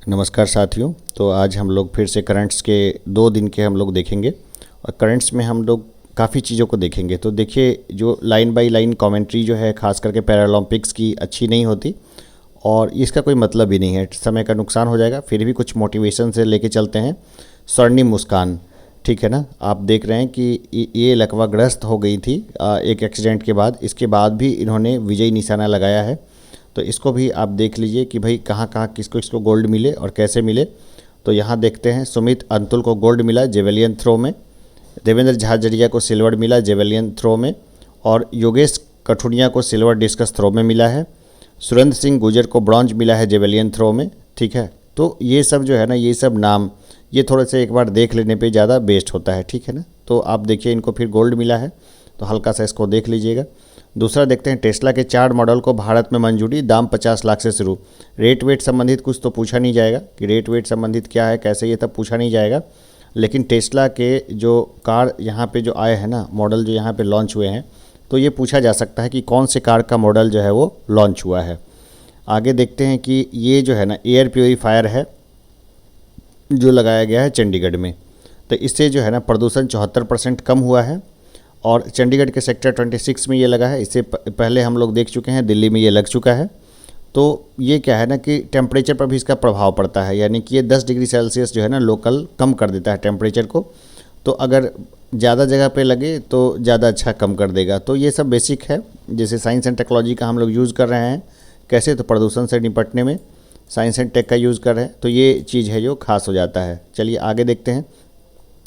नमस्कार साथियों। तो आज हम लोग फिर से करंट्स के 2 दिन के हम लोग देखेंगे और करंट्स में हम लोग काफ़ी चीज़ों को देखेंगे। तो देखिए, जो लाइन बाय लाइन कमेंट्री जो है खास करके पैरालंपिक्स की अच्छी नहीं होती और इसका कोई मतलब ही नहीं है, समय का नुकसान हो जाएगा। फिर भी कुछ मोटिवेशन से लेके चलते हैं। स्वर्णिम मुस्कान, ठीक है ना, आप देख रहे हैं कि ये लकवाग्रस्त हो गई थी एक एक्सीडेंट के बाद। इसके बाद भी इन्होंने विजयी निशाना लगाया है। तो इसको भी आप देख लीजिए कि भाई कहाँ कहाँ किसको किसको गोल्ड मिले और कैसे मिले। तो यहाँ देखते हैं, सुमित अंतुल को गोल्ड मिला जेवेलियन थ्रो में, देवेंद्र झाझड़िया को सिल्वर मिला जेवेलियन थ्रो में, और योगेश कठुनिया को सिल्वर डिस्कस थ्रो में मिला है। सुरेंद्र सिंह गुर्जर को ब्रॉन्ज मिला है जेवेलियन थ्रो में, ठीक है। तो ये सब जो है ना, ये सब नाम ये थोड़े से एक बार देख लेने पे ज़्यादा बेस्ट होता है, ठीक है ना। तो आप देखिए, इनको फिर गोल्ड मिला है, तो हल्का सा इसको देख लीजिएगा। दूसरा देखते हैं, टेस्ला के 4 मॉडल को भारत में मंजूरी, दाम 50 लाख से शुरू। रेट वेट संबंधित कुछ तो पूछा नहीं जाएगा कि रेट वेट संबंधित क्या है कैसे, ये तब पूछा नहीं जाएगा। लेकिन टेस्ला के जो कार यहाँ पे जो आए हैं ना, मॉडल जो यहाँ पे लॉन्च हुए हैं, तो ये पूछा जा सकता है कि कौन से कार का मॉडल जो है वो लॉन्च हुआ है। आगे देखते हैं कि ये जो है ना एयर प्योरीफायर है जो लगाया गया है चंडीगढ़ में। तो इससे जो है ना प्रदूषण 74% कम हुआ है और चंडीगढ़ के सेक्टर 26 में ये लगा है। इससे पहले हम लोग देख चुके हैं, दिल्ली में ये लग चुका है। तो ये क्या है ना कि टेम्परेचर पर भी इसका प्रभाव पड़ता है, यानी कि ये 10 डिग्री सेल्सियस जो है ना लोकल कम कर देता है टेम्परेचर को। तो अगर ज़्यादा जगह पे लगे तो ज़्यादा अच्छा कम कर देगा। तो ये सब बेसिक है, जैसे साइंस एंड टेक्नोलॉजी का हम लोग यूज़ कर रहे हैं कैसे, तो प्रदूषण से निपटने में साइंस एंड टेक का यूज़ कर रहे हैं, तो ये चीज़ है जो खास हो जाता है। चलिए आगे देखते हैं।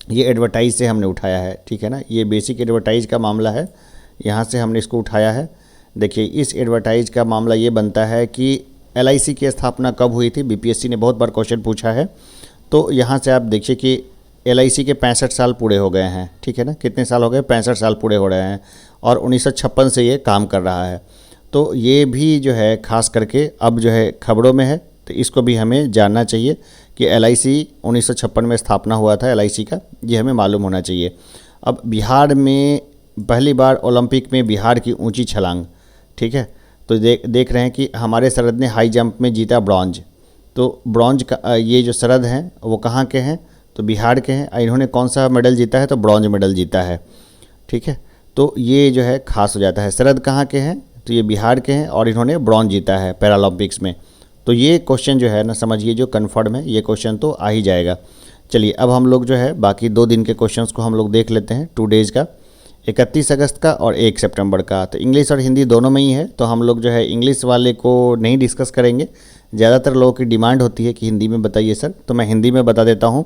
ये एडवर्टाइज से हमने उठाया है, ठीक है ना, ये बेसिक एडवर्टाइज का मामला है, यहाँ से हमने इसको उठाया है। देखिए, इस एडवर्टाइज का मामला ये बनता है कि LIC की स्थापना कब हुई थी। BPSC ने बहुत बार क्वेश्चन पूछा है। तो यहाँ से आप देखिए कि LIC के 65 साल पूरे हो गए हैं, ठीक है ना। कितने साल हो गए? 65 साल पूरे हो रहे हैं और 1956 से ये काम कर रहा है। तो ये भी जो है खास करके अब जो है खबरों में है, तो इसको भी हमें जानना चाहिए कि LIC 1956 में स्थापना हुआ था LIC का, ये हमें मालूम होना चाहिए। अब बिहार में पहली बार ओलंपिक में बिहार की ऊंची छलांग, ठीक है। तो देख रहे हैं कि हमारे शरद ने हाई जंप में जीता ब्रॉन्ज। तो ब्रॉन्ज का ये जो शरद हैं वो कहाँ के हैं? तो बिहार के हैं। इन्होंने कौन सा मेडल जीता है? तो ब्रॉन्ज मेडल जीता है, ठीक है। तो ये जो है खास हो जाता है। शरद कहाँ के हैं? तो ये बिहार के हैं और इन्होंने ब्रॉन्ज जीता है पैरालंपिक्स में। तो ये क्वेश्चन जो है ना, समझिए जो कन्फर्म है, ये क्वेश्चन तो आ ही जाएगा। चलिए अब हम लोग जो है बाकी 2 दिन के क्वेश्चंस को हम लोग देख लेते हैं। 2 डेज़ का, 31 अगस्त का और 1 सितंबर का। तो इंग्लिश और हिंदी दोनों में ही है, तो हम लोग जो है इंग्लिश वाले को नहीं डिस्कस करेंगे। ज़्यादातर लोगों की डिमांड होती है कि हिंदी में बताइए सर, तो मैं हिंदी में बता देता हूँ।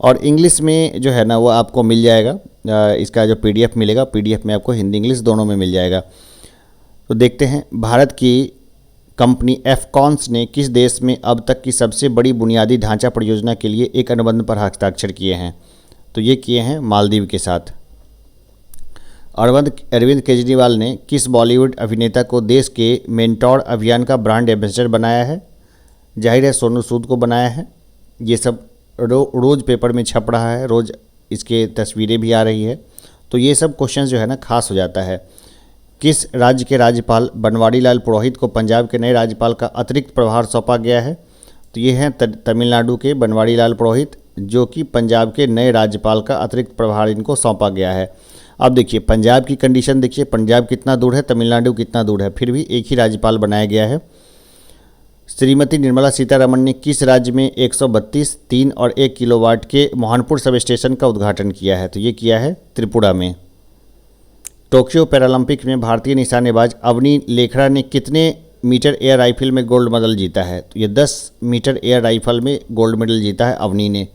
और इंग्लिश में जो है ना वो आपको मिल जाएगा, इसका जो PDF मिलेगा, PDF में आपको हिंदी इंग्लिश दोनों में मिल जाएगा। तो देखते हैं, भारत की कंपनी एफकॉन्स ने किस देश में अब तक की सबसे बड़ी बुनियादी ढांचा परियोजना के लिए एक अनुबंध पर हस्ताक्षर किए हैं? तो ये किए हैं मालदीव के साथ। अरविंद केजरीवाल ने किस बॉलीवुड अभिनेता को देश के मेंटोर अभियान का ब्रांड एम्बेसडर बनाया है? जाहिर है सोनू सूद को बनाया है। ये सब रोज़ पेपर में छप रहा है, रोज़ इसके तस्वीरें भी आ रही है। तो ये सब क्वेश्चन जो है ना खास हो जाता है। किस राज्य के राज्यपाल बनवारी लाल पुरोहित को पंजाब के नए राज्यपाल का अतिरिक्त प्रभार सौंपा गया है? तो ये हैं तमिलनाडु के बनवारी लाल पुरोहित, जो कि पंजाब के नए राज्यपाल का अतिरिक्त प्रभार इनको सौंपा गया है। अब देखिए पंजाब की कंडीशन देखिए, पंजाब कितना दूर है, तमिलनाडु कितना दूर है, फिर भी एक ही राज्यपाल बनाया गया है। श्रीमती निर्मला सीतारमण ने किस राज्य में 132, 3 और 1 किलोवाट के मोहनपुर सब स्टेशन का उद्घाटन किया है? तो ये किया है त्रिपुरा में। टोक्यो पैरालंपिक में भारतीय निशानेबाज अवनी लेखरा ने कितने मीटर एयर राइफल में गोल्ड मेडल जीता है? तो ये 10 मीटर एयर राइफल में गोल्ड मेडल जीता है अवनी ने।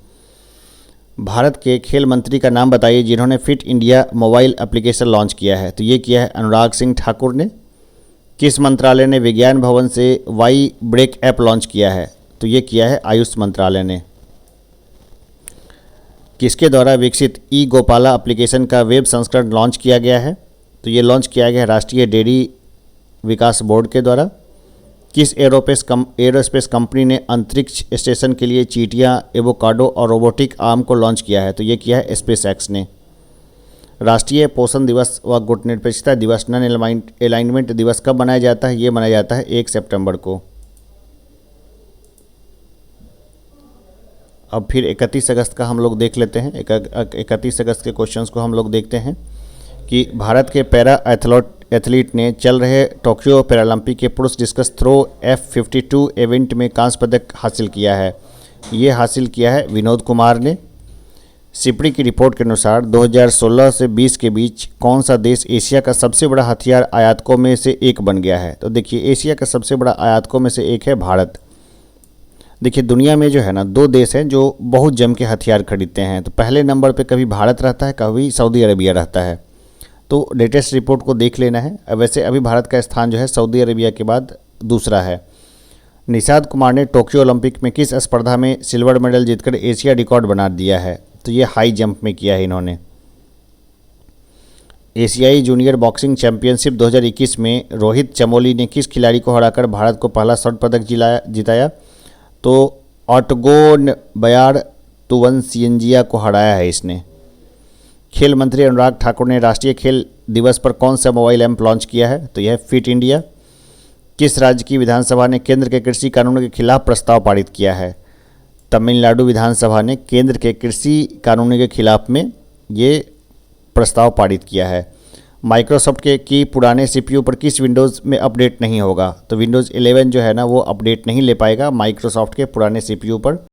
भारत के खेल मंत्री का नाम बताइए जिन्होंने fit India mobile application launch किया है? तो ये किया है अनुराग सिंह ठाकुर ने। किस मंत्रालय ने विज्ञान भवन से वाई ब्रेक ऐप लॉन्च किया है? तो ये किया है आयुष मंत्रालय ने। किसके द्वारा विकसित ई गोपाला एप्लीकेशन का वेब संस्करण लॉन्च किया गया है? तो ये लॉन्च किया गया है राष्ट्रीय डेयरी विकास बोर्ड के द्वारा। किस एरोस्पेस कंपनी ने अंतरिक्ष स्टेशन के लिए चींटियां, एवोकाडो और रोबोटिक आर्म को लॉन्च किया है? तो ये किया है SpaceX ने। राष्ट्रीय पोषण दिवस व गुटनिरपेक्षता दिवस नॉन अलाइनमेंट दिवस कब मनाया जाता है? ये मनाया जाता है 1 सितंबर को। अब फिर 31 अगस्त का हम लोग देख लेते हैं। 31 अगस्त के क्वेश्चंस को हम लोग देखते हैं कि भारत के पैरा एथलीट ने चल रहे टोक्यो पैरालंपिक के पुरुष डिस्कस थ्रो F52 इवेंट में कांस्य पदक हासिल किया है। ये हासिल किया है विनोद कुमार ने। सिपड़ी की रिपोर्ट के अनुसार 2016 से 20 के बीच कौन सा देश एशिया का सबसे बड़ा हथियार आयातकों में से एक बन गया है? तो देखिए, एशिया का सबसे बड़ा आयातकों में से एक है भारत। देखिए, दुनिया में जो है ना, दो देश हैं जो बहुत जम के हथियार खरीदते हैं। तो पहले नंबर पे कभी भारत रहता है, कभी सऊदी अरेबिया रहता है। तो लेटेस्ट रिपोर्ट को देख लेना है। वैसे अभी भारत का स्थान जो है सऊदी अरेबिया के बाद दूसरा है। निषाद कुमार ने टोक्यो ओलंपिक में किस स्पर्धा में सिल्वर मेडल जीतकर एशिया रिकॉर्ड बना दिया है? तो ये हाई जंप में किया है इन्होंने। एशियाई जूनियर बॉक्सिंग चैंपियनशिप 2021 में रोहित चमोली ने किस खिलाड़ी को हराकर भारत को पहला स्वर्ण पदक जिताया? तो ऑटगोन बयार तुवनसियंजिया को हराया है इसने। खेल मंत्री अनुराग ठाकुर ने राष्ट्रीय खेल दिवस पर कौन सा मोबाइल ऐप लॉन्च किया है? तो यह फिट इंडिया। किस राज्य की विधानसभा ने केंद्र के कृषि कानूनों के खिलाफ प्रस्ताव पारित किया है? तमिलनाडु विधानसभा ने केंद्र के कृषि कानूनों के खिलाफ में ये प्रस्ताव पारित किया है। माइक्रोसॉफ्ट की पुराने सीपीयू पर किस विंडोज़ में अपडेट नहीं होगा? तो विंडोज़ 11 जो है ना, वो अपडेट नहीं ले पाएगा माइक्रोसॉफ्ट के पुराने सीपीयू पर।